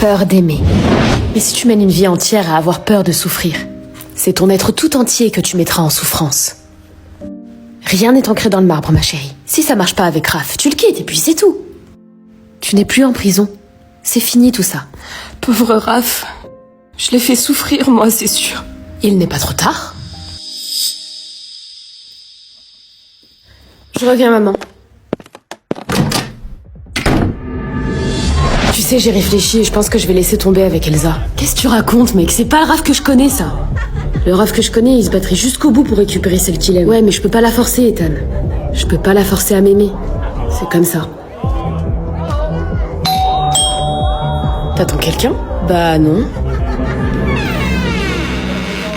peur d'aimer. Mais si tu mènes une vie entière à avoir peur de souffrir, c'est ton être tout entier que tu mettras en souffrance. Rien n'est ancré dans le marbre, ma chérie. Si ça marche pas avec Raph, tu le quittes et puis c'est tout. Tu n'es plus en prison. C'est fini tout ça. Pauvre Raph. Je l'ai fait souffrir, moi, c'est sûr. Il n'est pas trop tard. Je reviens, maman. Tu sais, j'ai réfléchi et je pense que je vais laisser tomber avec Elsa. Qu'est-ce que tu racontes, mec? C'est pas le Raph que je connais, ça. Le Raph que je connais, il se battrait jusqu'au bout pour récupérer celle qu'il aime. Ouais, mais je peux pas la forcer, Ethan. Je peux pas la forcer à m'aimer. C'est comme ça. T'attends quelqu'un? Bah non.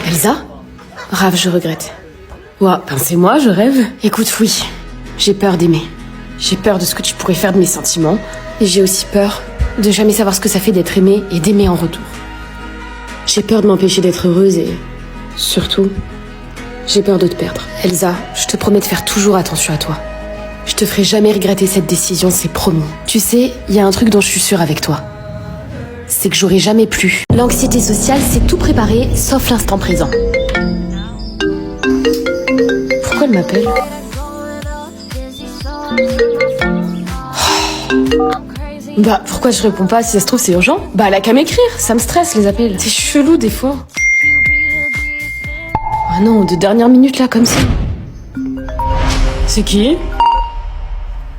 Elsa? Raph, je regrette. Ouah, ben c'est moi, je rêve. Écoute, oui. J'ai peur d'aimer. J'ai peur de ce que tu pourrais faire de mes sentiments. Et j'ai aussi peur de jamais savoir ce que ça fait d'être aimé et d'aimer en retour. J'ai peur de m'empêcher d'être heureuse et... surtout, j'ai peur de te perdre. Elsa, je te promets de faire toujours attention à toi. Je te ferai jamais regretter cette décision, c'est promis. Tu sais, il y a un truc dont je suis sûre avec toi. C'est que j'aurais jamais plu. L'anxiété sociale, c'est tout préparé, sauf l'instant présent. Pourquoi elle m'appelle ? Bah, pourquoi je réponds pas? Si ça se trouve, c'est urgent. Bah, elle a qu'à m'écrire, ça me stresse les appels. C'est chelou des fois. Ah non, de dernière minute là, comme ça. C'est qui?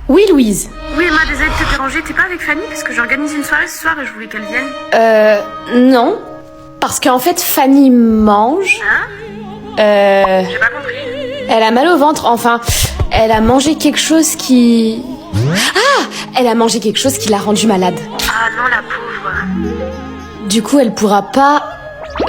Oui, Louise. Oui, Emma, désolée de te déranger. T'es pas avec Fanny? Parce que j'organise une soirée ce soir et je voulais qu'elle vienne. Non. Parce qu'en fait, Fanny mange. Hein? J'ai pas compris. Elle a mal au ventre, enfin, elle a mangé quelque chose qui... Ah! Elle a mangé quelque chose qui l'a rendue malade. Ah non, la pauvre. Du coup, elle pourra pas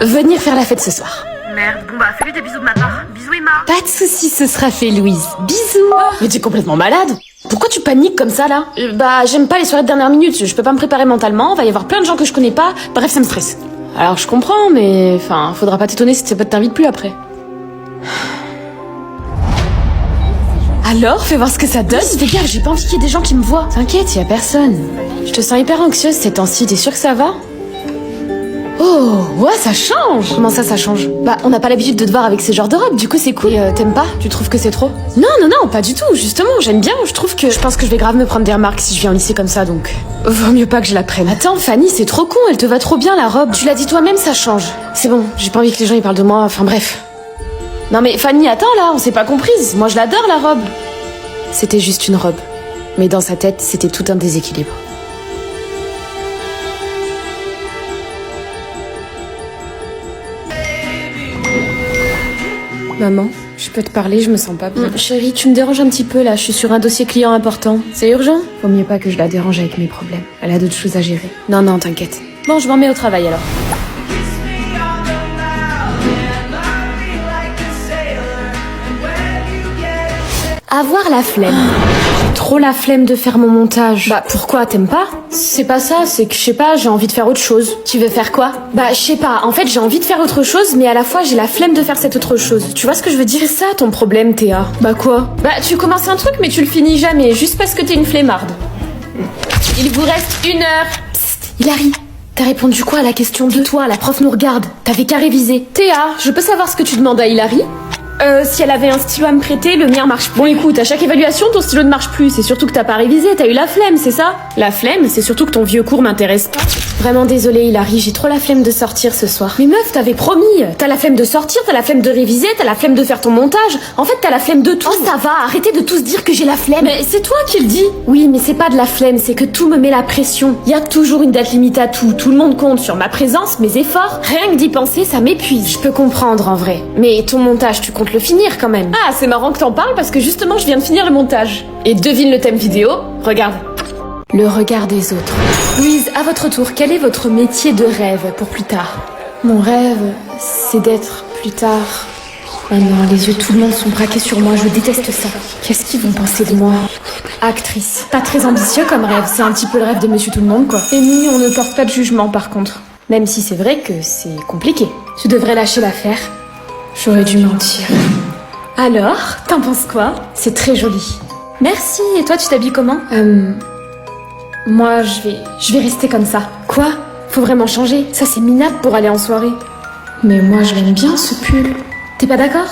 venir faire la fête ce soir. Merde, bon bah fais-lui des bisous de ma part. Bisous Emma. Pas de soucis, ce sera fait, Louise. Bisous. Mais t'es complètement malade. Pourquoi tu paniques comme ça, là? Bah, j'aime pas les soirées de dernière minute. Je peux pas me préparer mentalement, va y avoir plein de gens que je connais pas. Bref, ça me stresse. Alors, je comprends, mais... Enfin, faudra pas t'étonner si tes potes t'invitent plus après. Alors, fais voir ce que ça donne. Fais gaffe, j'ai pas envie qu'il y ait des gens qui me voient. T'inquiète, y a personne. Je te sens hyper anxieuse ces temps-ci, t'es sûre que ça va? Oh, ouais, ça change. Comment ça change? Bah, on n'a pas l'habitude de te voir avec ces genres de robes, du coup c'est cool. Et t'aimes pas? Tu trouves que c'est trop? Non, pas du tout, justement, j'aime bien, je pense que je vais grave me prendre des remarques si je viens au lycée comme ça, donc... Vaut mieux pas que je la prenne. Attends, Fanny, c'est trop con, elle te va trop bien la robe. Tu l'as dit toi-même, ça change. C'est bon, j'ai pas envie que les gens y parlent de moi, enfin bref. Non mais Fanny, attends là, on s'est pas comprise, moi je l'adore la robe. C'était juste une robe, mais dans sa tête, c'était tout un déséquilibre. Maman, je peux te parler, je me sens pas bien. Chérie, tu me déranges un petit peu là, je suis sur un dossier client important. C'est urgent? Vaut mieux pas que je la dérange avec mes problèmes. Elle a d'autres choses à gérer. Non, t'inquiète. Bon, je m'en mets au travail alors. Avoir la flemme. J'ai trop la flemme de faire mon montage. Bah pourquoi, t'aimes pas? C'est pas ça, c'est que je sais pas, j'ai envie de faire autre chose. Tu veux faire quoi? Bah je sais pas, en fait j'ai envie de faire autre chose, mais à la fois j'ai la flemme de faire cette autre chose. Tu vois ce que je veux dire? C'est ça ton problème, Théa. Bah quoi? Bah tu commences un truc mais tu le finis jamais, juste parce que t'es une flemmarde. Il vous reste 1 heure. Psst, Hilary, t'as répondu quoi à la question 2? Toi, la prof nous regarde, t'avais qu'à réviser. Théa, je peux savoir ce que tu demandes à Hilary? Si elle avait un stylo à me prêter, le mien marche plus. Bon écoute, à chaque évaluation, ton stylo ne marche plus. C'est surtout que t'as pas révisé, t'as eu la flemme, c'est ça? La flemme, c'est surtout que ton vieux cours m'intéresse pas. Vraiment désolée Hilary, j'ai trop la flemme de sortir ce soir. Mais meuf, t'avais promis. T'as la flemme de sortir, t'as la flemme de réviser, t'as la flemme de faire ton montage. En fait, t'as la flemme de tout. Oh ça va, arrêtez de tous dire que j'ai la flemme. Mais c'est toi qui le dis. Oui, mais c'est pas de la flemme, c'est que tout me met la pression. Y a toujours une date limite à tout. Tout le monde compte sur ma présence, mes efforts. Rien que d'y penser, ça m'épuise. Je peux comprendre en vrai. Mais ton montage, tu comptes le finir quand même. Ah, c'est marrant que t'en parles parce que justement, je viens de finir le montage. Et devine le thème vidéo. Regarde. Le regard des autres. Louise, à votre tour, quel est votre métier de rêve pour plus tard? Mon rêve, c'est d'être plus tard... Ah non, les yeux de tout le monde sont braqués sur moi, je déteste ça. Qu'est-ce qu'ils vont penser de moi? Actrice. Pas très ambitieux comme rêve, c'est un petit peu le rêve de Monsieur Tout-le-Monde, quoi. Amy, on ne porte pas de jugement, par contre. Même si c'est vrai que c'est compliqué. Tu devrais lâcher l'affaire. J'aurais dû mentir. Alors, t'en penses quoi? C'est très joli. Merci, et toi, tu t'habilles comment? Moi, je vais rester comme ça. Quoi? Faut vraiment changer, ça c'est minable pour aller en soirée. Mais moi je l'aime bien ce pull. T'es pas d'accord?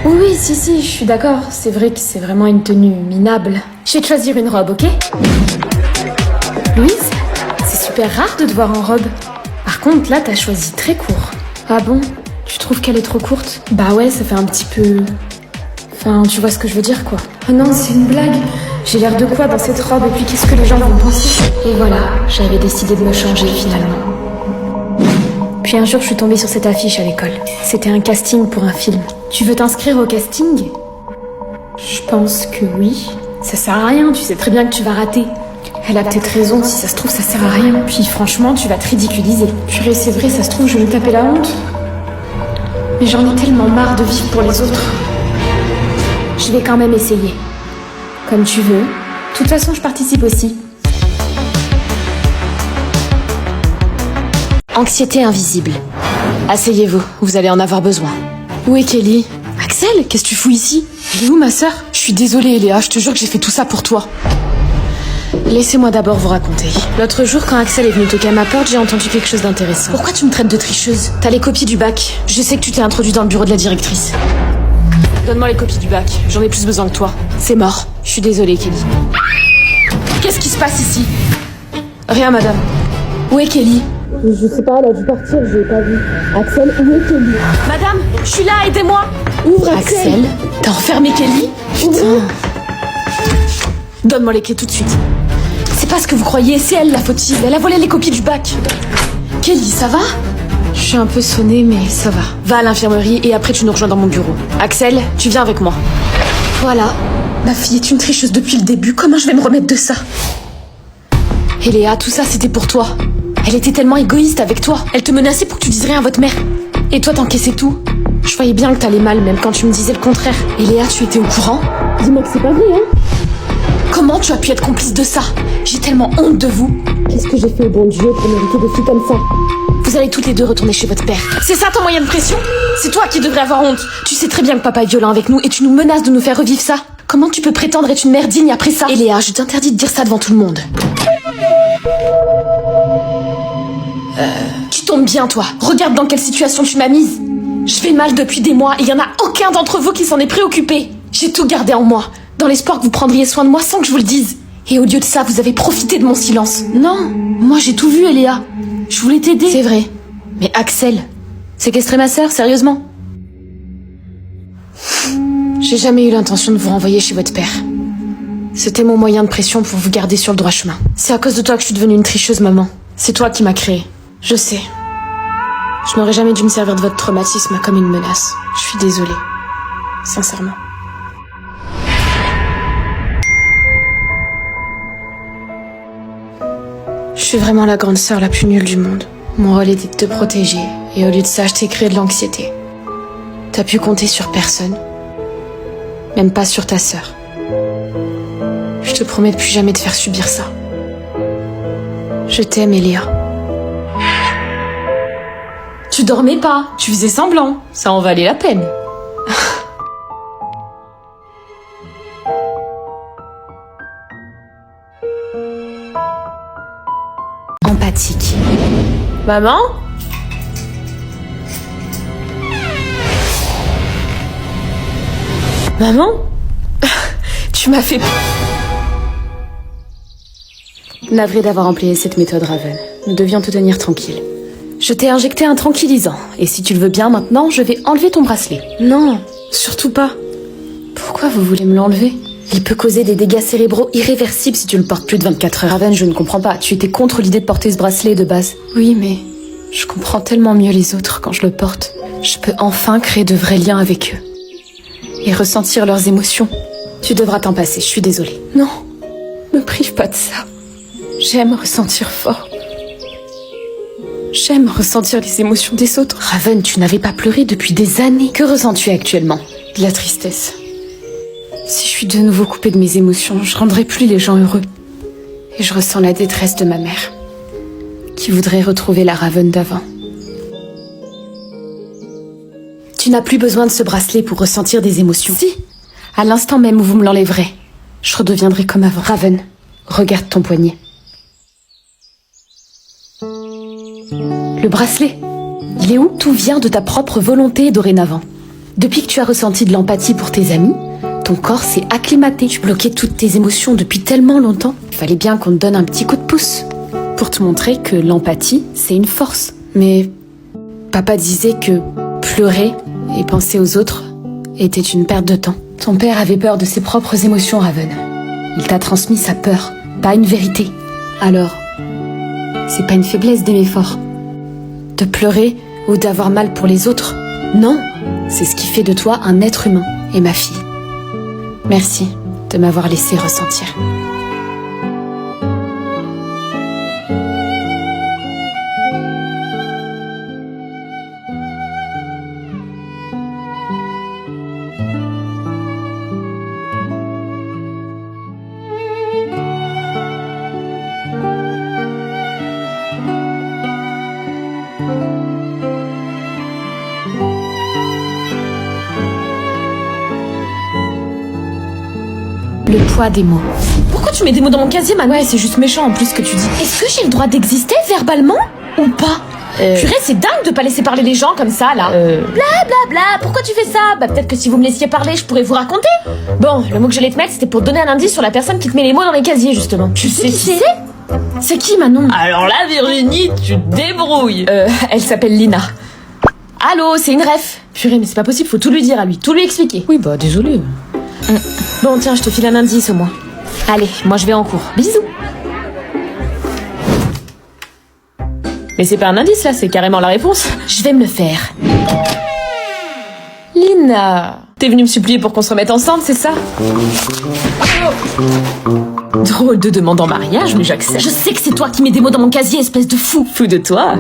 Oui, si, je suis d'accord. C'est vrai que c'est vraiment une tenue minable. Je vais te choisir une robe, ok? Louise, c'est super rare de te voir en robe. Par contre, là, t'as choisi très court. Ah bon? Tu trouves qu'elle est trop courte? Bah ouais, ça fait un petit peu... Enfin, tu vois ce que je veux dire, quoi. Ah non, c'est une blague. J'ai l'air de quoi dans cette robe et puis qu'est-ce que les gens vont penser? Et voilà, j'avais décidé de me changer finalement. Puis un jour, je suis tombée sur cette affiche à l'école. C'était un casting pour un film. Tu veux t'inscrire au casting? Je pense que oui. Ça sert à rien, tu sais très bien que tu vas rater. Elle a peut-être raison, si ça se trouve, ça sert à rien. Puis franchement, tu vas te ridiculiser. Purée, c'est vrai, ça se trouve, je vais me taper la honte. Mais j'en ai tellement marre de vivre pour les autres. Je vais quand même essayer. Comme tu veux. De toute façon, je participe aussi. Anxiété invisible. Asseyez-vous, vous allez en avoir besoin. Où est Kelly? Axel, qu'est-ce que tu fous ici? Elle est où ma sœur? Je suis désolée Léa, je te jure que j'ai fait tout ça pour toi. Laissez-moi d'abord vous raconter. L'autre jour, quand Axel est venu toquer à ma porte, j'ai entendu quelque chose d'intéressant. Pourquoi tu me traites de tricheuse? T'as les copies du bac. Je sais que tu t'es introduit dans le bureau de la directrice. Donne-moi les copies du bac, j'en ai plus besoin que toi. C'est mort. Je suis désolée, Kelly. Qu'est-ce qui se passe ici? Rien, madame. Où est Kelly? Je sais pas, elle a dû partir, je l'ai pas vue. Axel, où est Kelly? Madame, je suis là, aidez-moi. Ouvre, Axel, t'as enfermé Kelly? putain. Donne-moi les clés tout de suite. C'est pas ce que vous croyez, c'est elle la fautive. Elle a volé les copies du bac. Kelly, ça va? Je suis un peu sonnée, mais ça va. Va à l'infirmerie et après tu nous rejoins dans mon bureau. Axel, tu viens avec moi. Voilà. Ma fille est une tricheuse depuis le début, comment je vais me remettre de ça? Et Léa, tout ça c'était pour toi. Elle était tellement égoïste avec toi. Elle te menaçait pour que tu dises rien à votre mère. Et toi t'encaissais tout. Je voyais bien que t'allais mal, même quand tu me disais le contraire. Et Léa, tu étais au courant? Dis-moi que c'est pas vrai, hein? Comment tu as pu être complice de ça? J'ai tellement honte de vous. Qu'est-ce que j'ai fait au bon Dieu pour mériter des filles comme ça? Vous allez toutes les deux retourner chez votre père. C'est ça ton moyen de pression? C'est toi qui devrais avoir honte. Tu sais très bien que papa est violent avec nous et tu nous menaces de nous faire revivre ça. Comment tu peux prétendre être une mère digne après ça? Et Léa, je t'interdis de dire ça devant tout le monde. Tu tombes bien, toi. Regarde dans quelle situation tu m'as mise. Je vais mal depuis des mois et il y en a aucun d'entre vous qui s'en est préoccupé. J'ai tout gardé en moi, dans l'espoir que vous prendriez soin de moi sans que je vous le dise. Et au lieu de ça, vous avez profité de mon silence. Non, moi j'ai tout vu, Eléa. Je voulais t'aider. C'est vrai. Mais Axel, séquestrer ma sœur, sérieusement? J'ai jamais eu l'intention de vous renvoyer chez votre père. C'était mon moyen de pression pour vous garder sur le droit chemin. C'est à cause de toi que je suis devenue une tricheuse, maman. C'est toi qui m'as créée. Je sais. Je n'aurais jamais dû me servir de votre traumatisme comme une menace. Je suis désolée. Sincèrement. Je suis vraiment la grande sœur la plus nulle du monde. Mon rôle était de te protéger, et au lieu de ça, je t'ai créé de l'anxiété. T'as pu compter sur personne. Même pas sur ta sœur. Je te promets de plus jamais te faire subir ça. Je t'aime, Eléa. Tu dormais pas, tu faisais semblant. Ça en valait la peine. Empathique. Maman? Maman? Tu m'as fait... Navré d'avoir employé cette méthode, Raven. Nous devions te tenir tranquille. Je t'ai injecté un tranquillisant, et si tu le veux bien maintenant, je vais enlever ton bracelet. Non, surtout pas. Pourquoi vous voulez me l'enlever? Il peut causer des dégâts cérébraux irréversibles si tu le portes plus de 24 heures. Raven, je ne comprends pas. Tu étais contre l'idée de porter ce bracelet de base. Oui, mais je comprends tellement mieux les autres quand je le porte. Je peux enfin créer de vrais liens avec eux. Et ressentir leurs émotions. Tu devras t'en passer, je suis désolée. Non, me prive pas de ça. J'aime ressentir fort. J'aime ressentir les émotions des autres. Raven, tu n'avais pas pleuré depuis des années. Que ressens-tu actuellement? De la tristesse. Si je suis de nouveau coupée de mes émotions, je rendrai plus les gens heureux. Et je ressens la détresse de ma mère, qui voudrait retrouver la Raven d'avant. Tu n'as plus besoin de ce bracelet pour ressentir des émotions. Si, à l'instant même où vous me l'enlèverez, je redeviendrai comme avant. Raven, regarde ton poignet. Le bracelet, il est où? Tout vient de ta propre volonté dorénavant. Depuis que tu as ressenti de l'empathie pour tes amis, ton corps s'est acclimaté. Tu bloquais toutes tes émotions depuis tellement longtemps. Il fallait bien qu'on te donne un petit coup de pouce pour te montrer que l'empathie, c'est une force. Mais papa disait que pleurer et penser aux autres était une perte de temps. Ton père avait peur de ses propres émotions, Raven. Il t'a transmis sa peur, pas une vérité. Alors, c'est pas une faiblesse d'aimer fort, de pleurer ou d'avoir mal pour les autres. Non, c'est ce qui fait de toi un être humain et ma fille. Merci de m'avoir laissé ressentir. Le poids des mots. Pourquoi tu mets des mots dans mon casier, Manon? Ouais, c'est juste méchant en plus ce que tu dis. Est-ce que j'ai le droit d'exister verbalement ou pas? Purée, c'est dingue de pas laisser parler les gens comme ça, là. Bla bla bla, pourquoi tu fais ça? Bah peut-être que si vous me laissiez parler, je pourrais vous raconter. Bon, le mot que j'allais te mettre, c'était pour te donner un indice sur la personne qui te met les mots dans les casiers, justement. Tu sais qui c'est? C'est qui, Manon? Alors là, Virginie, tu te débrouilles. Elle s'appelle Lina. Allô, c'est une ref. Purée, mais c'est pas possible, faut tout lui dire à lui, tout lui expliquer. Oui, bah désolé. Bon, tiens, je te file un indice au moins. Allez, moi je vais en cours. Bisous. Mais c'est pas un indice là, c'est carrément la réponse. Je vais me le faire. Lina, t'es venue me supplier pour qu'on se remette ensemble, c'est ça? Drôle de demande en mariage, mais j'accepte. Je sais que c'est toi qui mets des mots dans mon casier, espèce de fou. Fou de toi.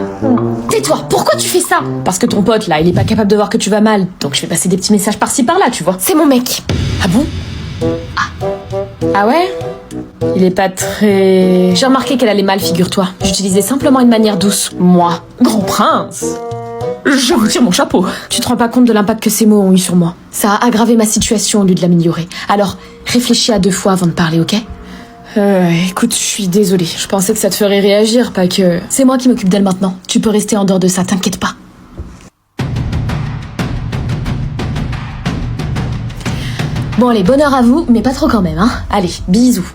Tais-toi, pourquoi tu fais ça? Parce que ton pote là, il est pas capable de voir que tu vas mal. Donc je vais passer des petits messages par-ci par-là, tu vois. C'est mon mec. Ah bon? Ah ouais? Il est pas très... J'ai remarqué qu'elle allait mal, figure-toi. J'utilisais simplement une manière douce. Moi, grand prince, je vous tire mon chapeau. Tu te rends pas compte de l'impact que ces mots ont eu sur moi. Ça a aggravé ma situation au lieu de l'améliorer. Alors, réfléchis à 2 fois avant de parler, ok? Écoute, je suis désolée. Je pensais que ça te ferait réagir, pas que... C'est moi qui m'occupe d'elle maintenant. Tu peux rester en dehors de ça, t'inquiète pas. Bon allez, bonheur à vous, mais pas trop quand même, hein. Allez, bisous.